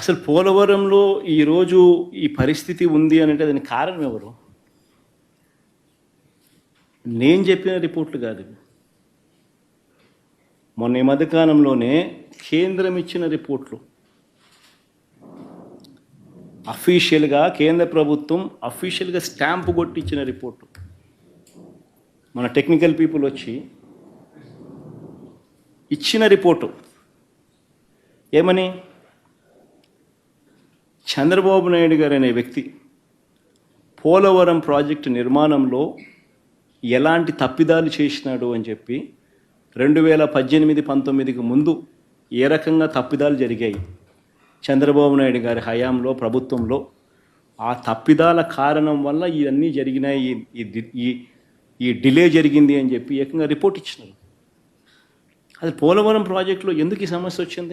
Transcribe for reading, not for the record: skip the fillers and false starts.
అసలు పోలవరంలో ఈరోజు ఈ పరిస్థితి ఉంది అని అంటే దానికి కారణం ఎవరు? నేను చెప్పిన రిపోర్ట్లు కాదు ఇవి. మొన్న ఈ మధ్యకాలంలోనే కేంద్రం ఇచ్చిన రిపోర్ట్లు, అఫీషియల్గా కేంద్ర ప్రభుత్వం అఫీషియల్గా స్టాంపు కొట్టించిన రిపోర్టు. మన టెక్నికల్ పీపుల్ వచ్చి ఇచ్చిన రిపోర్టు ఏమని, చంద్రబాబు నాయుడు గారు అనే వ్యక్తి పోలవరం ప్రాజెక్టు నిర్మాణంలో ఎలాంటి తప్పిదాలు చేసినాడు అని చెప్పి 2018-19కి ముందు ఏ రకంగా తప్పిదాలు జరిగాయి చంద్రబాబు నాయుడు గారి హయాంలో ప్రభుత్వంలో, ఆ తప్పిదాల కారణం వల్ల ఇవన్నీ జరిగినాయి, ఈ డిలే జరిగింది అని చెప్పి ఏకంగా రిపోర్ట్ ఇచ్చినారు. అది పోలవరం ప్రాజెక్టులో ఎందుకు ఈ సమస్య వచ్చింది?